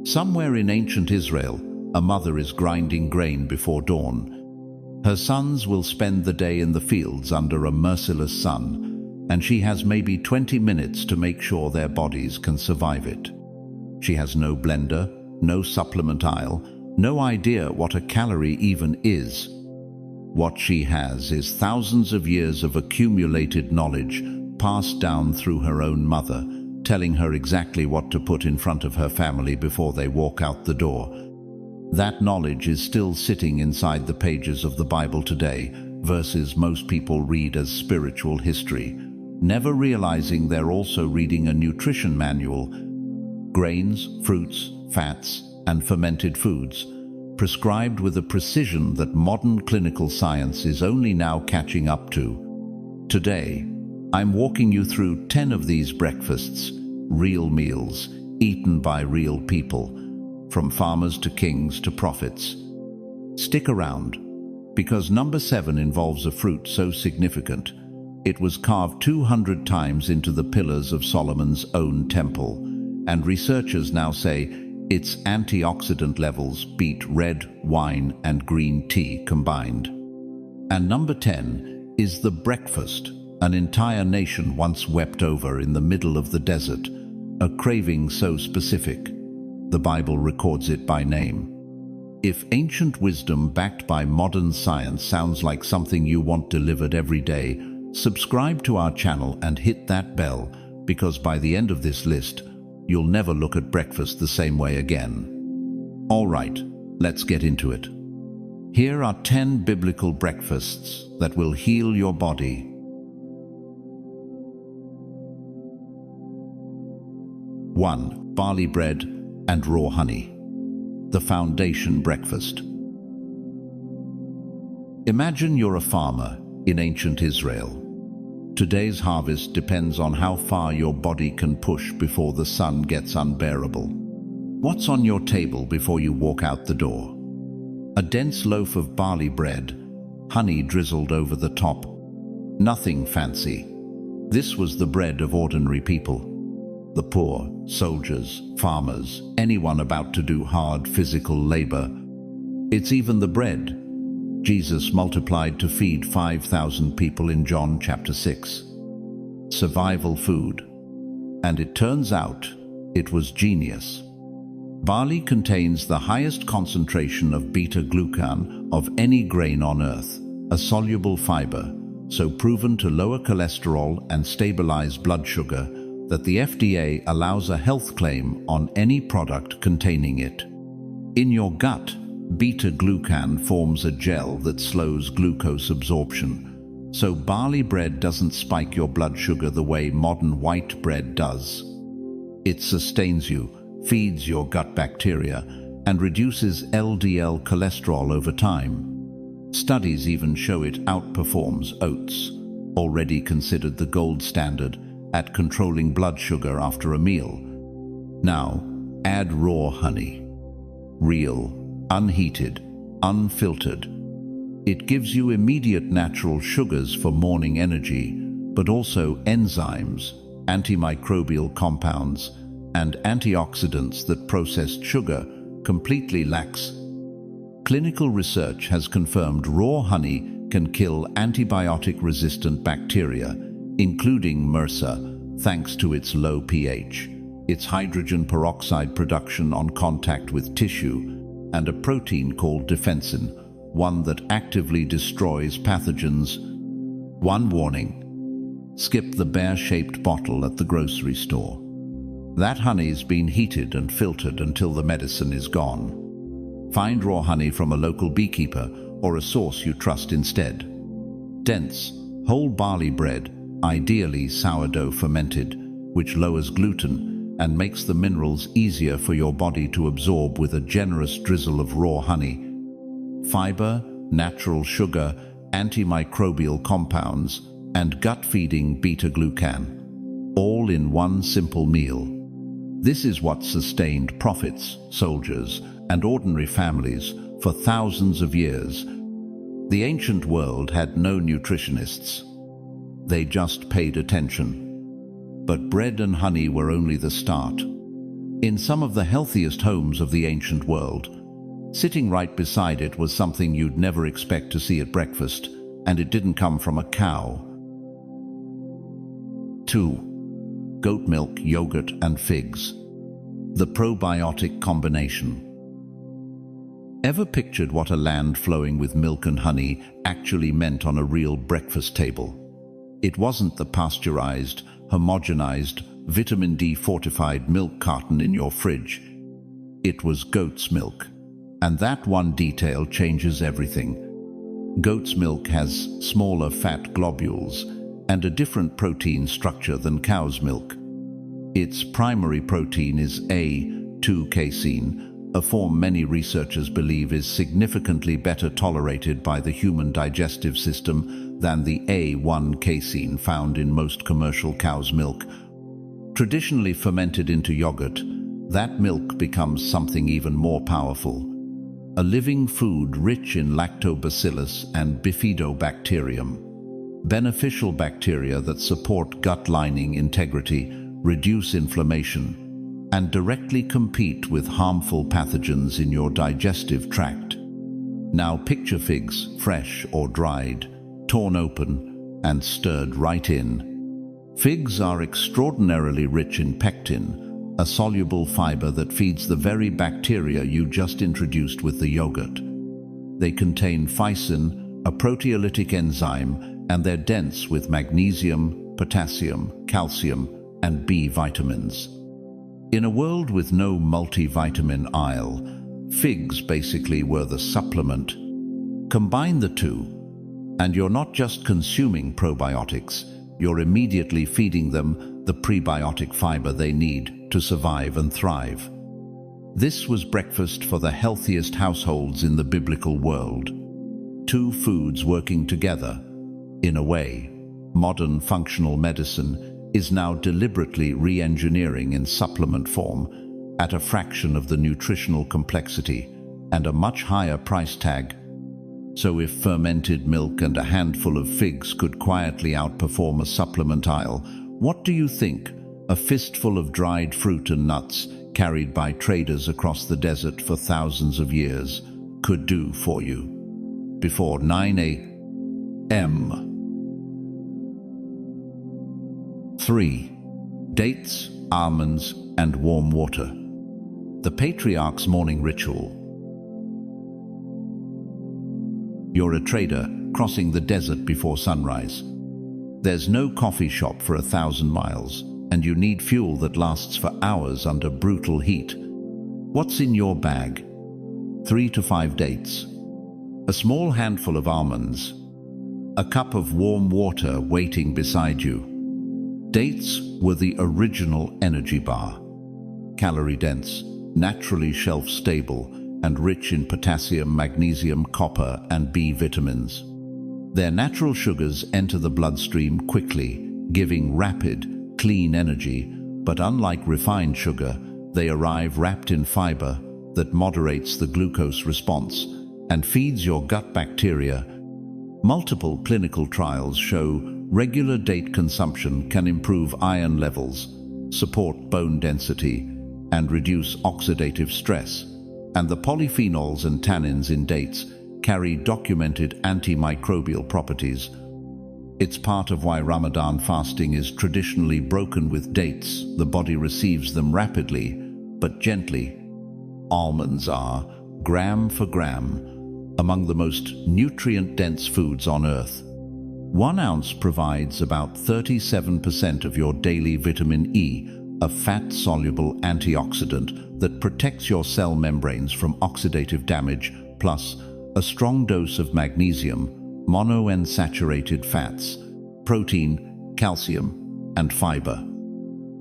Somewhere in ancient Israel, a mother is grinding grain before dawn. Her sons will spend the day in the fields under a merciless sun, and she has maybe 20 minutes to make sure their bodies can survive it. She has no blender, no supplement aisle, no idea what a calorie even is. What she has is thousands of years of accumulated knowledge passed down through her own mother, telling her exactly what to put in front of her family before they walk out the door. That knowledge is still sitting inside the pages of the Bible today, verses most people read as spiritual history, never realizing they're also reading a nutrition manual. Grains, fruits, fats, and fermented foods, prescribed with a precision that modern clinical science is only now catching up to. Today, I'm walking you through 10 of these breakfasts, real meals, eaten by real people, from farmers to kings to prophets. Stick around, because number 7 involves a fruit so significant, it was carved 200 times into the pillars of Solomon's own temple, and researchers now say its antioxidant levels beat red wine and green tea combined. And number 10 is the breakfast an entire nation once wept over in the middle of the desert, a craving so specific, the Bible records it by name. If ancient wisdom backed by modern science sounds like something you want delivered every day, subscribe to our channel and hit that bell, because by the end of this list, you'll never look at breakfast the same way again. All right, let's get into it. Here are 10 biblical breakfasts that will heal your body. 1. Barley bread and raw honey. The foundation breakfast. Imagine you're a farmer in ancient Israel. Today's harvest depends on how far your body can push before the sun gets unbearable. What's on your table before you walk out the door? A dense loaf of barley bread, honey drizzled over the top. Nothing fancy. This was the bread of ordinary people. The poor, soldiers, farmers, anyone about to do hard physical labor. It's even the bread Jesus multiplied to feed 5,000 people in John chapter 6. Survival food. And it turns out it was genius. Barley contains the highest concentration of beta-glucan of any grain on earth, a soluble fiber, so proven to lower cholesterol and stabilize blood sugar that the FDA allows a health claim on any product containing it. In your gut, beta-glucan forms a gel that slows glucose absorption, so barley bread doesn't spike your blood sugar the way modern white bread does. It sustains you, feeds your gut bacteria, and reduces LDL cholesterol over time. Studies even show it outperforms oats, already considered the gold standard at controlling blood sugar after a meal. Now, add raw honey. Real, unheated, unfiltered. It gives you immediate natural sugars for morning energy, but also enzymes, antimicrobial compounds, and antioxidants that processed sugar completely lacks. Clinical research has confirmed raw honey can kill antibiotic-resistant bacteria, including MRSA, thanks to its low pH, its hydrogen peroxide production on contact with tissue, and a protein called defensin, one that actively destroys pathogens. One warning: skip the bear-shaped bottle at the grocery store. That honey's been heated and filtered until the medicine is gone. Find raw honey from a local beekeeper or a source you trust instead. Dense, whole barley bread, ideally sourdough fermented, which lowers gluten and makes the minerals easier for your body to absorb with a generous drizzle of raw honey. Fiber, natural sugar, antimicrobial compounds, and gut-feeding beta-glucan, all in one simple meal. This is what sustained prophets, soldiers, and ordinary families for thousands of years. The ancient world had no nutritionists. They just paid attention. But bread and honey were only the start. In some of the healthiest homes of the ancient world, sitting right beside it was something you'd never expect to see at breakfast, and it didn't come from a cow. 2. Goat milk, yogurt, and figs. The probiotic combination. Ever pictured what a land flowing with milk and honey actually meant on a real breakfast table? It wasn't the pasteurized, homogenized, vitamin D fortified milk carton in your fridge. It was goat's milk. And that one detail changes everything. Goat's milk has smaller fat globules and a different protein structure than cow's milk. Its primary protein is A2-casein, a form many researchers believe is significantly better tolerated by the human digestive system than the A1-casein found in most commercial cow's milk. Traditionally fermented into yogurt, that milk becomes something even more powerful. A living food rich in lactobacillus and bifidobacterium, beneficial bacteria that support gut lining integrity, reduce inflammation, and directly compete with harmful pathogens in your digestive tract. Now picture figs, fresh or dried, torn open and stirred right in. Figs are extraordinarily rich in pectin, a soluble fiber that feeds the very bacteria you just introduced with the yogurt. They contain phycin, a proteolytic enzyme, and they're dense with magnesium, potassium, calcium, and B vitamins. In a world with no multivitamin aisle, figs basically were the supplement. Combine the two, and you're not just consuming probiotics, you're immediately feeding them the prebiotic fiber they need to survive and thrive. This was breakfast for the healthiest households in the biblical world. Two foods working together. In a way, modern functional medicine is now deliberately re-engineering in supplement form at a fraction of the nutritional complexity and a much higher price tag. So if fermented milk and a handful of figs could quietly outperform a supplement aisle, what do you think a fistful of dried fruit and nuts carried by traders across the desert for thousands of years could do for you? Before 9 a.m. 3. Dates, almonds, and warm water. The Patriarch's morning ritual. You're a trader crossing the desert before sunrise. There's no coffee shop for 1,000 miles, and you need fuel that lasts for hours under brutal heat. What's in your bag? 3 to 5 dates, a small handful of almonds, a cup of warm water waiting beside you. Dates were the original energy bar. Calorie-dense, naturally shelf-stable, and rich in potassium, magnesium, copper, and B vitamins. Their natural sugars enter the bloodstream quickly, giving rapid, clean energy, but unlike refined sugar, they arrive wrapped in fiber that moderates the glucose response and feeds your gut bacteria. Multiple clinical trials show regular date consumption can improve iron levels, support bone density, and reduce oxidative stress. And the polyphenols and tannins in dates carry documented antimicrobial properties. It's part of why Ramadan fasting is traditionally broken with dates. The body receives them rapidly, but gently. Almonds are, gram for gram, among the most nutrient-dense foods on earth. 1 ounce provides about 37% of your daily vitamin E, a fat-soluble antioxidant that protects your cell membranes from oxidative damage, plus a strong dose of magnesium, monounsaturated fats, protein, calcium, and fiber.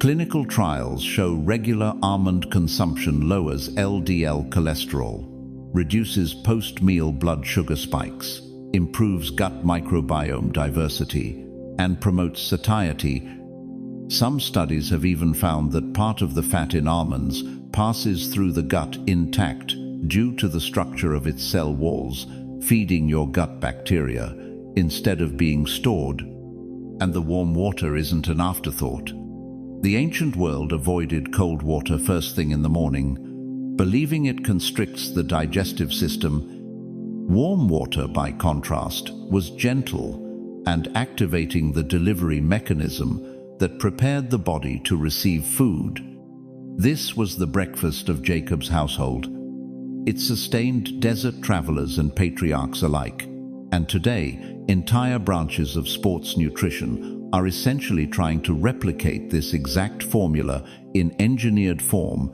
Clinical trials show regular almond consumption lowers LDL cholesterol, reduces post-meal blood sugar spikes, improves gut microbiome diversity, and promotes satiety. Some studies have even found that part of the fat in almonds passes through the gut intact due to the structure of its cell walls, feeding your gut bacteria instead of being stored. And the warm water isn't an afterthought. The ancient world avoided cold water first thing in the morning, believing it constricts the digestive system. Warm water, by contrast, was gentle and activating the delivery mechanism that prepared the body to receive food. This was the breakfast of Jacob's household. It sustained desert travelers and patriarchs alike, and today, entire branches of sports nutrition are essentially trying to replicate this exact formula in engineered form.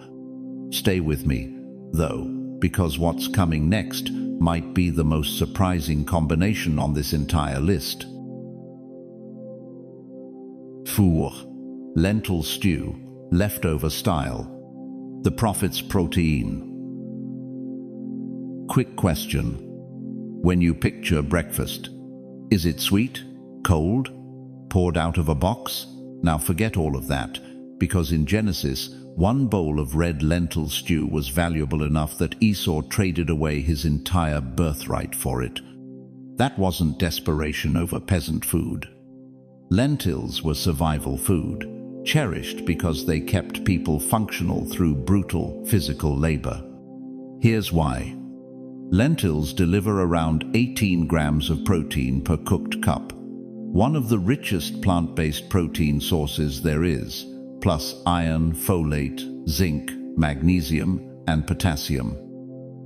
Stay with me, though, because what's coming next might be the most surprising combination on this entire list. Four. Lentil stew, leftover style. The prophet's protein. Quick question. When you picture breakfast, is it sweet, cold, poured out of a box? Now forget all of that, because in Genesis, one bowl of red lentil stew was valuable enough that Esau traded away his entire birthright for it. That wasn't desperation over peasant food. Lentils were survival food, cherished because they kept people functional through brutal physical labor. Here's why. Lentils deliver around 18 grams of protein per cooked cup, one of the richest plant-based protein sources there is, plus iron, folate, zinc, magnesium, and potassium.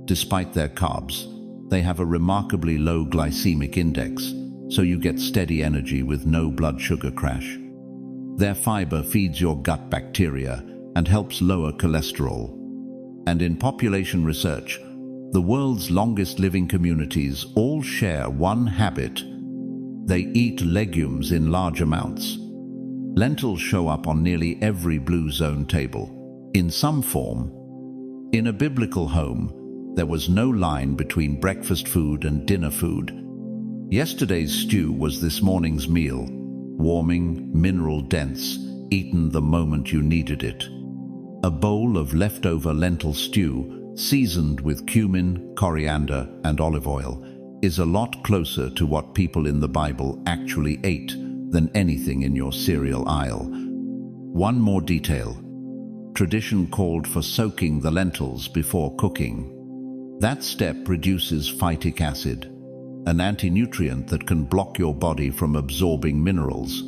Despite their carbs, they have a remarkably low glycemic index, so you get steady energy with no blood sugar crash. Their fiber feeds your gut bacteria and helps lower cholesterol. And in population research, the world's longest living communities all share one habit. They eat legumes in large amounts. Lentils show up on nearly every blue zone table, in some form. In a biblical home, there was no line between breakfast food and dinner food. Yesterday's stew was this morning's meal, warming, mineral-dense, eaten the moment you needed it. A bowl of leftover lentil stew, seasoned with cumin, coriander, and olive oil, is a lot closer to what people in the Bible actually ate than anything in your cereal aisle. One more detail. Tradition called for soaking the lentils before cooking. That step reduces phytic acid, an anti-nutrient that can block your body from absorbing minerals.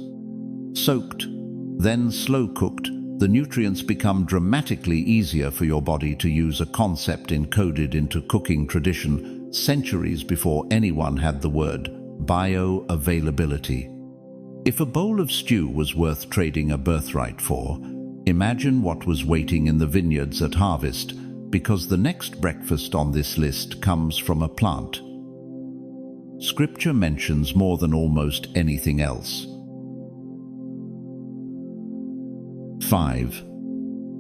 Soaked, then slow-cooked, the nutrients become dramatically easier for your body to use, a concept encoded into cooking tradition centuries before anyone had the word bioavailability. If a bowl of stew was worth trading a birthright for, imagine what was waiting in the vineyards at harvest, because the next breakfast on this list comes from a plant. Scripture mentions more than almost anything else. 5.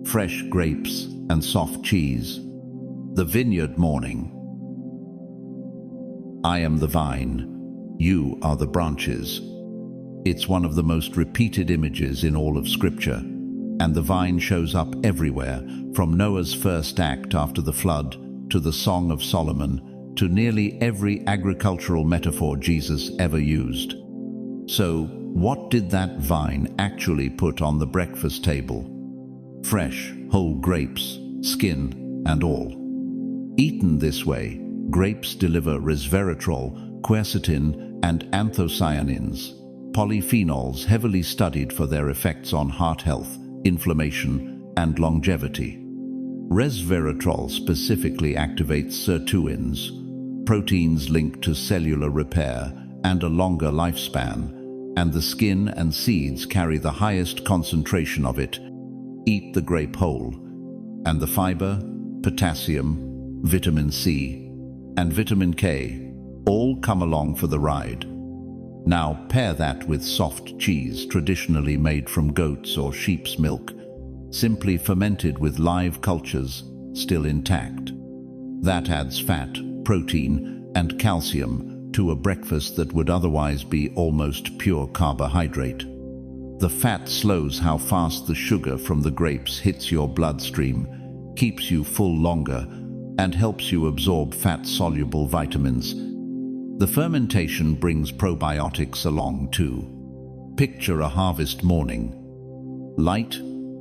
Fresh grapes and soft cheese. The vineyard morning. I am the vine, you are the branches. It's one of the most repeated images in all of Scripture, and the vine shows up everywhere, from Noah's first act after the flood to the Song of Solomon, to nearly every agricultural metaphor Jesus ever used. So, what did that vine actually put on the breakfast table? Fresh, whole grapes, skin and all. Eaten this way, grapes deliver resveratrol, quercetin and anthocyanins, polyphenols heavily studied for their effects on heart health, inflammation and longevity. Resveratrol specifically activates sirtuins, proteins linked to cellular repair and a longer lifespan, and the skin and seeds carry the highest concentration of it. Eat the grape whole, and the fiber, potassium, vitamin C, and vitamin K all come along for the ride. Now pair that with soft cheese traditionally made from goats or sheep's milk, simply fermented with live cultures still intact. That adds fat, protein, and calcium to a breakfast that would otherwise be almost pure carbohydrate. The fat slows how fast the sugar from the grapes hits your bloodstream, keeps you full longer, and helps you absorb fat-soluble vitamins. The fermentation brings probiotics along too. Picture a harvest morning. light,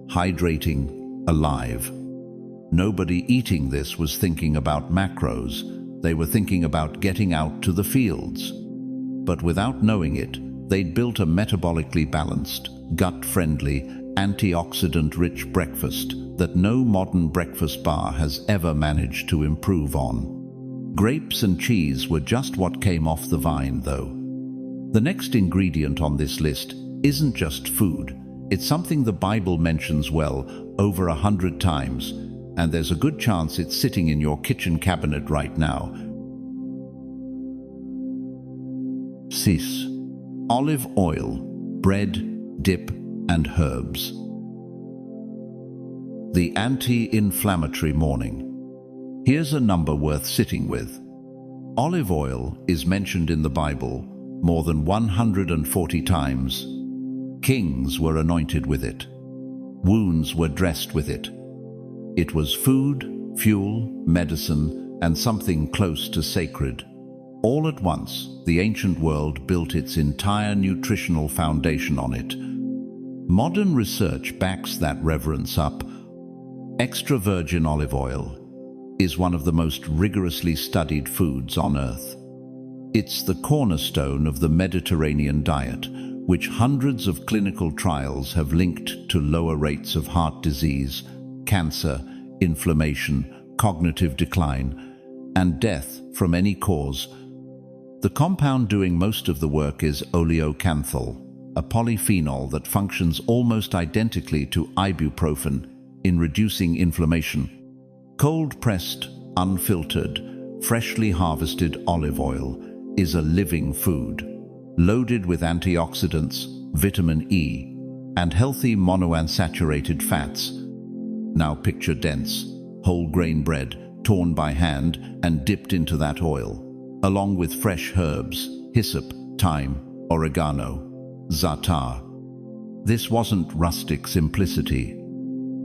hydrating, alive. Nobody eating this was thinking about macros. They were thinking about getting out to the fields. But without knowing it, they'd built a metabolically balanced, gut-friendly, antioxidant-rich breakfast that no modern breakfast bar has ever managed to improve on. Grapes and cheese were just what came off the vine, though. The next ingredient on this list isn't just food. It's something the Bible mentions well over 100 times, and there's a good chance it's sitting in your kitchen cabinet right now. Cis. Olive oil, bread, dip, and herbs. The anti-inflammatory morning. Here's a number worth sitting with. Olive oil is mentioned in the Bible more than 140 times. Kings were anointed with it. Wounds were dressed with it. It was food, fuel, medicine, and something close to sacred. All at once, the ancient world built its entire nutritional foundation on it. Modern research backs that reverence up. Extra virgin olive oil is one of the most rigorously studied foods on Earth. It's the cornerstone of the Mediterranean diet, which hundreds of clinical trials have linked to lower rates of heart disease, cancer, inflammation, cognitive decline, and death from any cause. The compound doing most of the work is oleocanthal, a polyphenol that functions almost identically to ibuprofen in reducing inflammation. Cold-pressed, unfiltered, freshly harvested olive oil is a living food, loaded with antioxidants, vitamin E, and healthy monounsaturated fats. Now picture dense, whole-grain bread torn by hand and dipped into that oil, along with fresh herbs, hyssop, thyme, oregano, za'atar. This wasn't rustic simplicity.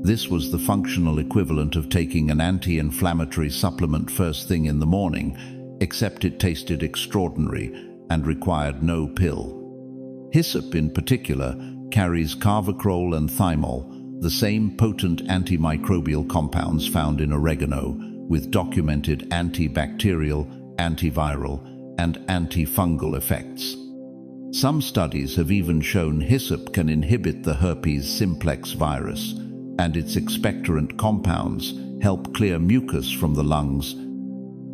This was the functional equivalent of taking an anti-inflammatory supplement first thing in the morning, except it tasted extraordinary and required no pill. Hyssop in particular carries carvacrol and thymol, the same potent antimicrobial compounds found in oregano, with documented antibacterial, antiviral, and antifungal effects. Some studies have even shown hyssop can inhibit the herpes simplex virus, and its expectorant compounds help clear mucus from the lungs.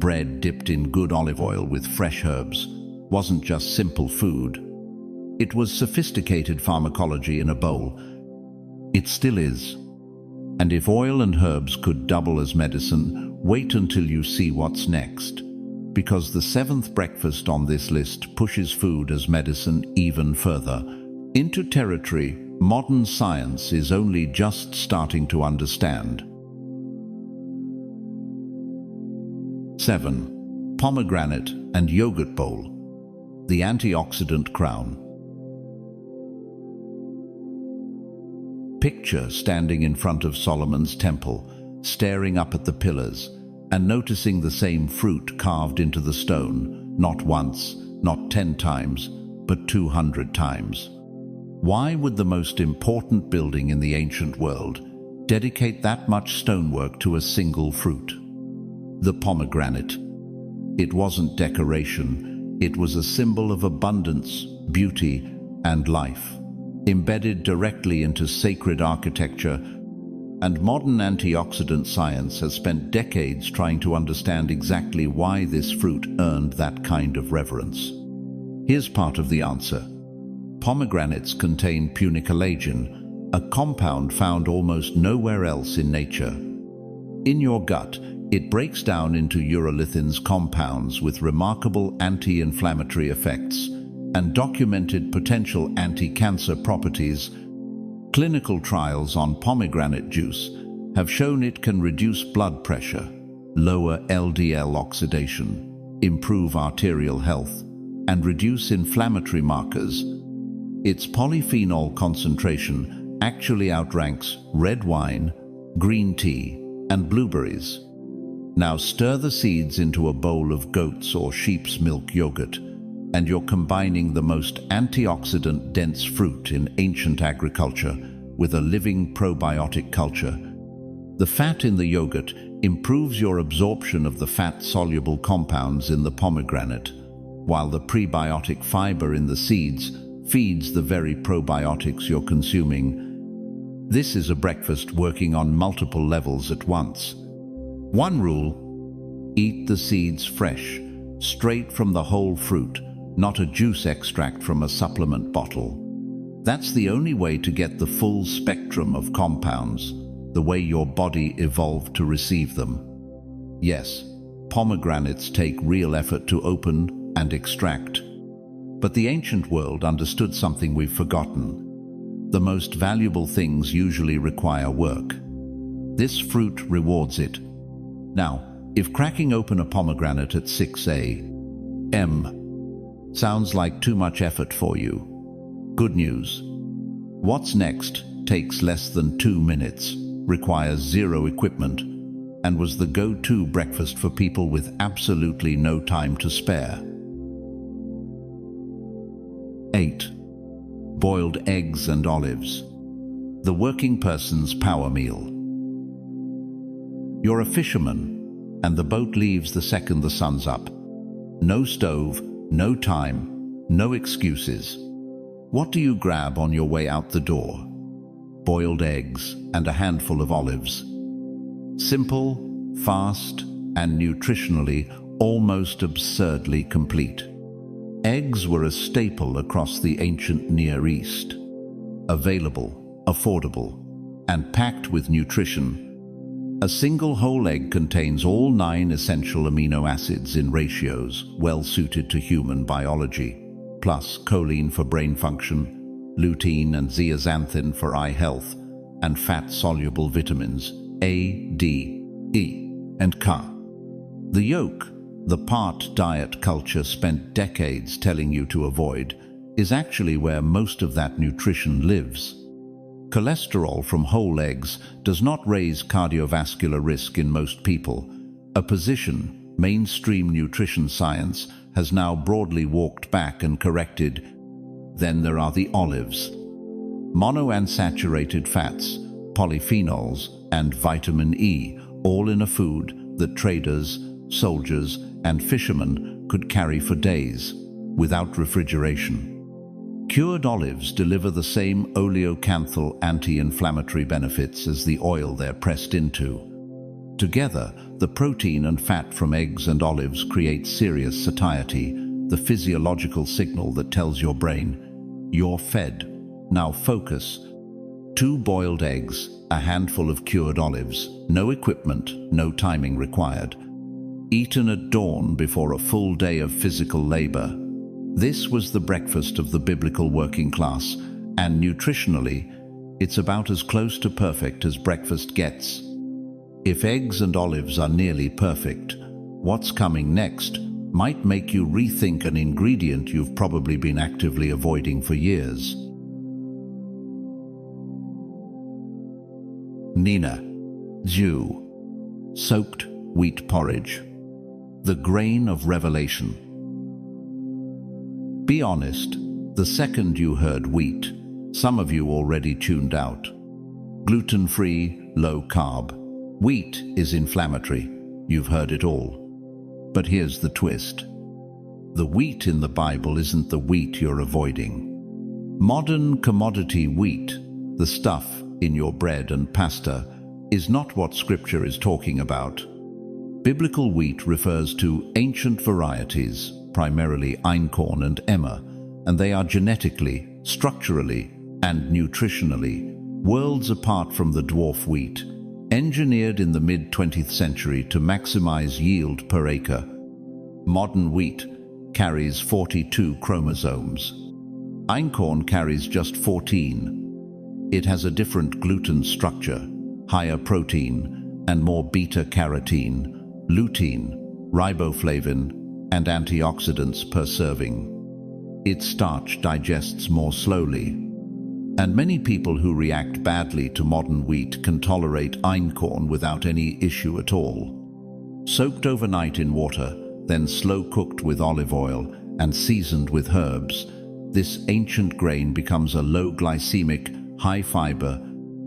Bread dipped in good olive oil with fresh herbs wasn't just simple food. It was sophisticated pharmacology in a bowl. It still is. And if oil and herbs could double as medicine, wait until you see what's next. Because the seventh breakfast on this list pushes food as medicine even further, into territory modern science is only just starting to understand. 7. Pomegranate and yogurt bowl. The antioxidant crown. Picture standing in front of Solomon's temple, staring up at the pillars, and noticing the same fruit carved into the stone, not once, not 10 times, but 200 times. Why would the most important building in the ancient world dedicate that much stonework to a single fruit? The pomegranate. It wasn't decoration, it was a symbol of abundance, beauty, and life, embedded directly into sacred architecture, and modern antioxidant science has spent decades trying to understand exactly why this fruit earned that kind of reverence. Here's part of the answer. Pomegranates contain punicalagin, a compound found almost nowhere else in nature. In your gut, it breaks down into urolithins compounds with remarkable anti-inflammatory effects and documented potential anti-cancer properties. Clinical trials on pomegranate juice have shown it can reduce blood pressure, lower LDL oxidation, improve arterial health, and reduce inflammatory markers. Its polyphenol concentration actually outranks red wine, green tea, and blueberries. Now stir the seeds into a bowl of goat's or sheep's milk yogurt, and you're combining the most antioxidant-dense fruit in ancient agriculture with a living probiotic culture. The fat in the yogurt improves your absorption of the fat-soluble compounds in the pomegranate, while the prebiotic fiber in the seeds feeds the very probiotics you're consuming. This is a breakfast working on multiple levels at once. One rule: eat the seeds fresh, straight from the whole fruit, not a juice extract from a supplement bottle. That's the only way to get the full spectrum of compounds, the way your body evolved to receive them. Yes, pomegranates take real effort to open and extract. But the ancient world understood something we've forgotten. The most valuable things usually require work. This fruit rewards it. Now, if cracking open a pomegranate at 6 a.m. sounds like too much effort for you, good news. What's next takes less than 2 minutes, requires zero equipment, and was the go-to breakfast for people with absolutely no time to spare. 8. Boiled eggs and olives. The working person's power meal. You're a fisherman, and the boat leaves the second the sun's up. No stove, no time, no excuses. What do you grab on your way out the door? Boiled eggs and a handful of olives. Simple, fast, and nutritionally almost absurdly complete. Eggs were a staple across the ancient Near East. Available, affordable, and packed with nutrition. A single whole egg contains all 9 essential amino acids in ratios well suited to human biology, plus choline for brain function, lutein and zeaxanthin for eye health, and fat-soluble vitamins A, D, E, and K. The yolk, the part diet culture spent decades telling you to avoid, is actually where most of that nutrition lives. Cholesterol from whole eggs does not raise cardiovascular risk in most people, a position mainstream nutrition science has now broadly walked back and corrected. Then there are the olives. Monounsaturated fats, polyphenols, and vitamin E, all in a food that traders, soldiers, and fishermen could carry for days, without refrigeration. Cured olives deliver the same oleocanthal anti-inflammatory benefits as the oil they're pressed into. Together, the protein and fat from eggs and olives create serious satiety, the physiological signal that tells your brain, you're fed, now focus. 2 boiled eggs, a handful of cured olives, no equipment, no timing required. Eaten at dawn before a full day of physical labor. This was the breakfast of the biblical working class, and nutritionally, it's about as close to perfect as breakfast gets. If eggs and olives are nearly perfect, what's coming next might make you rethink an ingredient you've probably been actively avoiding for years. Nina, Jew, soaked wheat porridge. The grain of revelation. Be honest, the second you heard wheat, some of you already tuned out. Gluten-free, low-carb. Wheat is inflammatory. You've heard it all. But here's the twist. The wheat in the Bible isn't the wheat you're avoiding. Modern commodity wheat, the stuff in your bread and pasta, is not what Scripture is talking about. Biblical wheat refers to ancient varieties, primarily einkorn and emmer, and they are genetically, structurally, and nutritionally worlds apart from the dwarf wheat, engineered in the mid-20th century to maximize yield per acre. Modern wheat carries 42 chromosomes. Einkorn carries just 14. It has a different gluten structure, higher protein, and more beta-carotene, lutein, riboflavin, and antioxidants per serving. Its starch digests more slowly, and many people who react badly to modern wheat can tolerate einkorn without any issue at all. Soaked overnight in water, then slow-cooked with olive oil and seasoned with herbs, this ancient grain becomes a low-glycemic, high-fiber,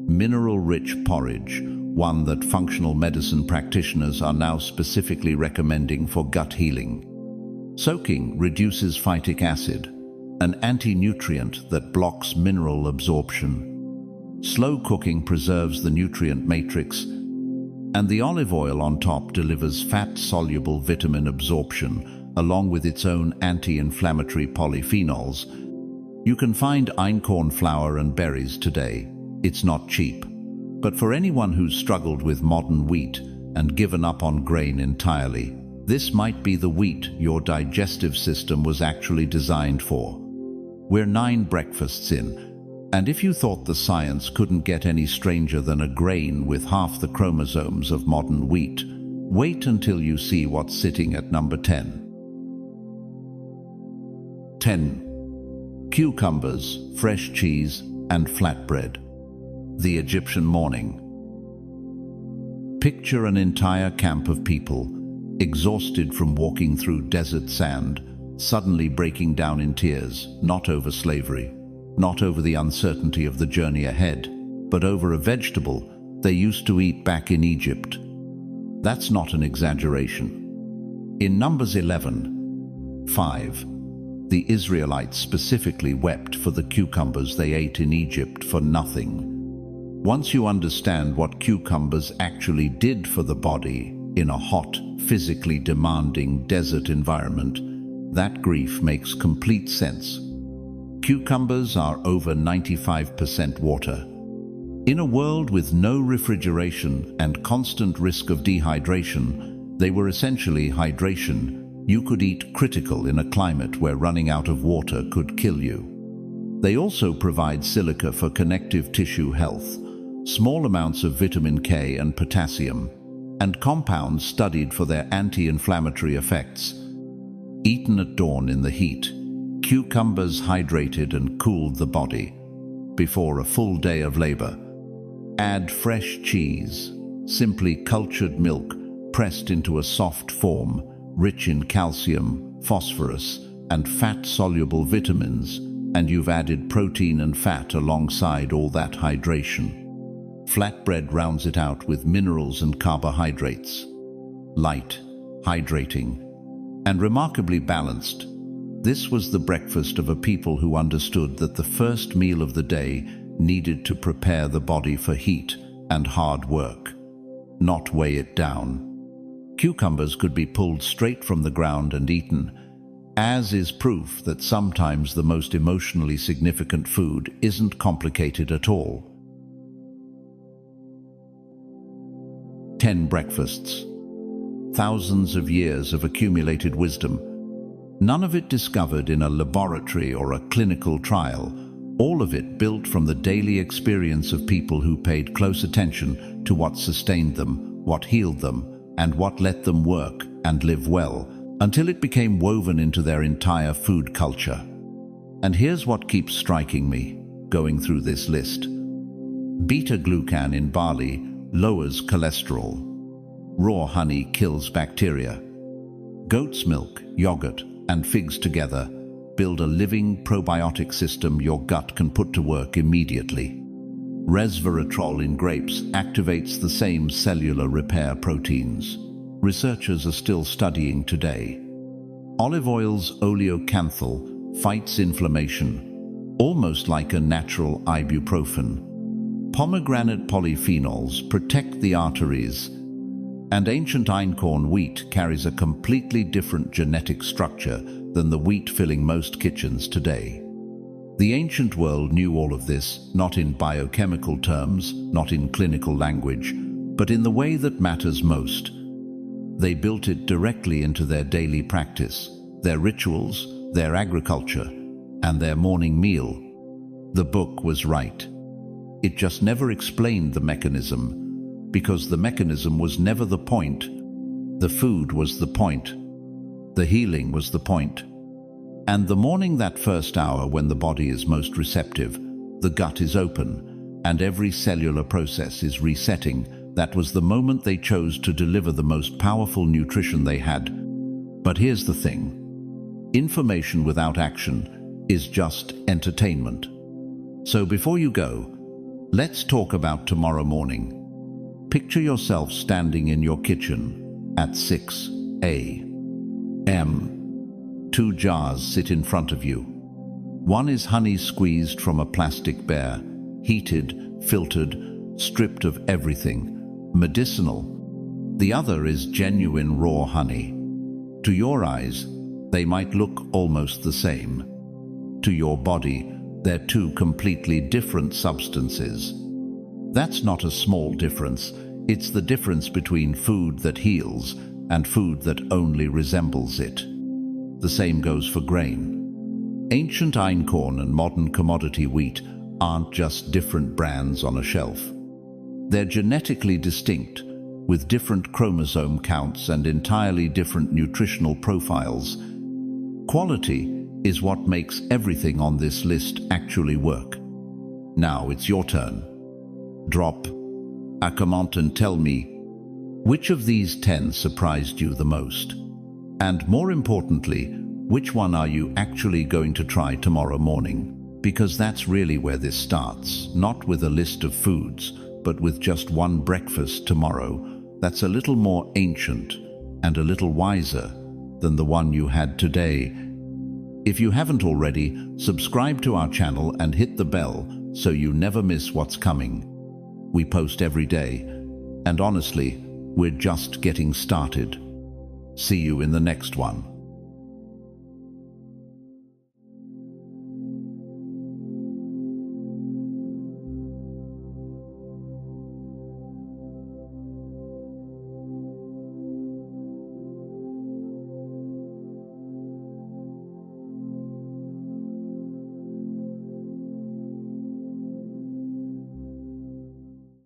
Mineral-rich porridge, one that functional medicine practitioners are now specifically recommending for gut healing. Soaking reduces phytic acid, an anti-nutrient that blocks mineral absorption. Slow cooking preserves the nutrient matrix, and the olive oil on top delivers fat-soluble vitamin absorption, along with its own anti-inflammatory polyphenols. You can find einkorn flour and berries today. It's not cheap. But for anyone who's struggled with modern wheat and given up on grain entirely, this might be the wheat your digestive system was actually designed for. We're 9 breakfasts in, and if you thought the science couldn't get any stranger than a grain with half the chromosomes of modern wheat, wait until you see what's sitting at number 10. 10. Cucumbers, fresh cheese, and flatbread. The Egyptian morning. Picture an entire camp of people, exhausted from walking through desert sand, suddenly breaking down in tears, not over slavery, not over the uncertainty of the journey ahead, but over a vegetable they used to eat back in Egypt. That's not an exaggeration. In Numbers 11:5, the Israelites specifically wept for the cucumbers they ate in Egypt for nothing. Once you understand what cucumbers actually did for the body in a hot, physically demanding desert environment, that grief makes complete sense. Cucumbers are over 95% water. In a world with no refrigeration and constant risk of dehydration, they were essentially hydration. You could eat critical in a climate where running out of water could kill you. They also provide silica for connective tissue health, small amounts of vitamin K and potassium, and compounds studied for their anti-inflammatory effects. Eaten at dawn in the heat, cucumbers hydrated and cooled the body. Before a full day of labor, add fresh cheese, simply cultured milk pressed into a soft form, rich in calcium, phosphorus, and fat-soluble vitamins, and you've added protein and fat alongside all that hydration. Flatbread rounds it out with minerals and carbohydrates. Light, hydrating, and remarkably balanced. This was the breakfast of a people who understood that the first meal of the day needed to prepare the body for heat and hard work, not weigh it down. Cucumbers could be pulled straight from the ground and eaten, as is proof that sometimes the most emotionally significant food isn't complicated at all. 10 breakfasts. Thousands of years of accumulated wisdom. None of it discovered in a laboratory or a clinical trial. All of it built from the daily experience of people who paid close attention to what sustained them, what healed them, and what let them work and live well, until it became woven into their entire food culture. And here's what keeps striking me, going through this list. Beta-glucan in barley lowers cholesterol. Raw honey kills bacteria. Goat's milk, yogurt, and figs together build a living probiotic system your gut can put to work immediately. Resveratrol in grapes activates the same cellular repair proteins. Researchers are still studying today. Olive oil's oleocanthal fights inflammation, almost like a natural ibuprofen. Pomegranate polyphenols protect the arteries, and ancient einkorn wheat carries a completely different genetic structure than the wheat filling most kitchens today. The ancient world knew all of this, not in biochemical terms, not in clinical language, but in the way that matters most. They built it directly into their daily practice, their rituals, their agriculture, and their morning meal. The book was right. It just never explained the mechanism, because the mechanism was never the point. The food was the point. The healing was the point. And the morning, that first hour when the body is most receptive, the gut is open, and every cellular process is resetting, that was the moment they chose to deliver the most powerful nutrition they had. But here's the thing. Information without action is just entertainment. So before you go, Let's talk about tomorrow morning. Picture yourself standing in your kitchen at 6 a.m. Two jars sit in front of you. One is honey squeezed from a plastic bear, heated, filtered, stripped of everything, medicinal. The other is genuine raw honey. To your eyes, they might look almost the same. To your body, they're two completely different substances. That's not a small difference. It's the difference between food that heals and food that only resembles it. The same goes for grain. Ancient einkorn and modern commodity wheat aren't just different brands on a shelf. They're genetically distinct, with different chromosome counts and entirely different nutritional profiles. Quality is what makes everything on this list actually work. Now it's your turn. Drop a comment and tell me, which of these 10 surprised you the most? And more importantly, which one are you actually going to try tomorrow morning? Because that's really where this starts, not with a list of foods, but with just one breakfast tomorrow that's a little more ancient and a little wiser than the one you had today. If you haven't already, subscribe to our channel and hit the bell so you never miss what's coming. We post every day, and honestly, we're just getting started. See you in the next one.